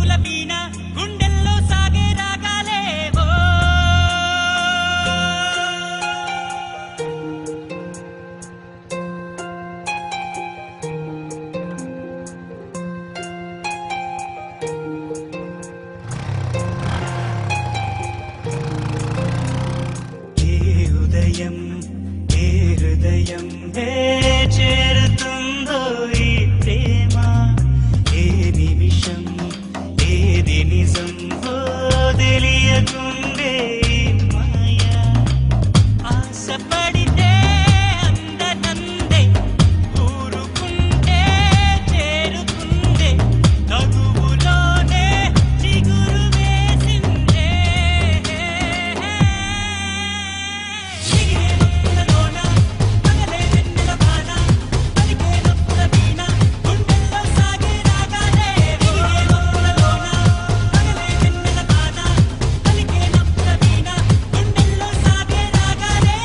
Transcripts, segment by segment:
నొప్పుల వీణ గుండెల్లో సాగే రాగాలేవో ఏ ఉదయం ఏ హృదయం చేరుతుందో ఈ ప్రేమ ఏ నిమిషం ఏది నిజం తెలియకుండే మాయ ఆశపడితే అందనందే ఊరుకుంటే చేరుకుందే తగువులోనే చిగురు వేసిందే చిగిరేలోన పగలే వెన్నెల బాణ పలికే నొప్పుల వీణ గుండెల్లో సాగే రాగాలే చిగిరేలోన పగలే వెన్నెల బాణ పలికే నొప్పుల వీణ గుండెల్లో సాగే రాగాలే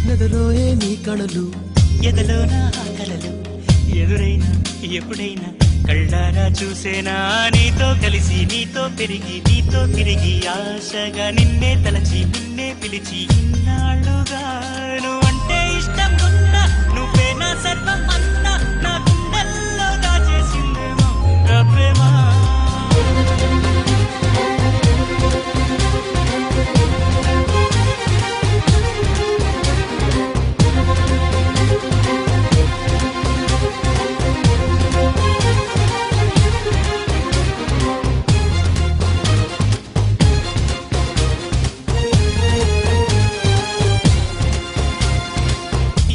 నదలోనే నీ కణలు ఎదలోన ఆ కలలు ఎదురైనా ఎప్పుడైనా కళ్ళారా చూసేనా నీతో కలిసి నీతో పెరిగి నీతో తిరిగి ఆశగా నిన్నే తలచి నిన్నే పిలిచి ఇన్నాళ్ళుగా నువ్వంటే ఇష్టం ఉన్నా నువ్వే నా సర్వం అన్నా నా గుండెల్లో దాచేసిందేమో నా ప్రేమ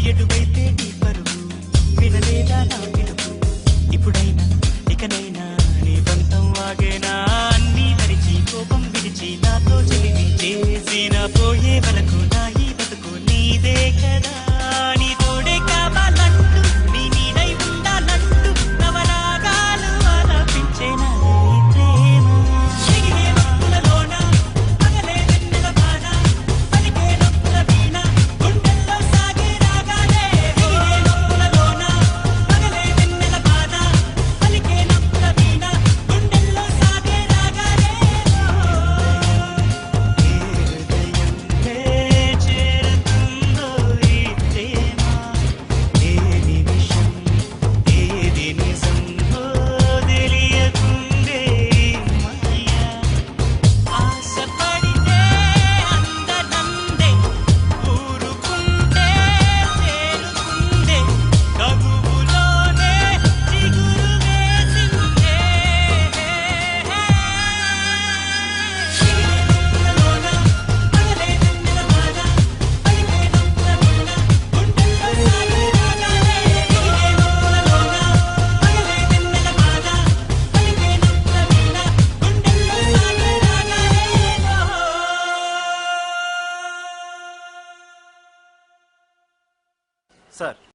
ఎటువైతే నీ పరువు వినలేదా నా పిలుపు ఇప్పుడైనా ఇకనైనా నీ బంధం వాగేనా అన్నీ మరిచి కోపం విడిచి నాతో చెలిమి చేసిన పోయే వరకు నా ఈ బతుకు నీదే కదా నీ తోడే కావాలంటూ నీ నీడై ఉండాలంటూ నవరాగాలు ఆలపించేనా ఈ ప్రేమ చిగిరే నొప్పులలోన పగలే వెన్నెల బాణ పలికే నొప్పుల వీణ గుండెల్లో సాగే రాగాలే చిగిరే నొప్పులలోన పగలే వెన్నెల బాణ పలికే నొప్పుల వీణ గుండెల్లో సాగే రాగాలే ఏ హృదయం చేరుతుందో ఈ ప్రేమ ఏ నిమిషం ఏది నిజం తెలియకుండే మాయ ఆశపడితే అందనందే ఊరుకుంటే చేరుకుందే తగువులోనే చిగురు వేసిందే చిగిరేలోన పగలే వెన్నెల బాణ పలికే నొప్పుల వీణ గుండెల్లో సాగే రాగాలే చిగిరేలోన పగలే వెన్నెల బాణ పలికే నొప్పుల వీణ గుండెల్లో సాగే రాగాలే సార్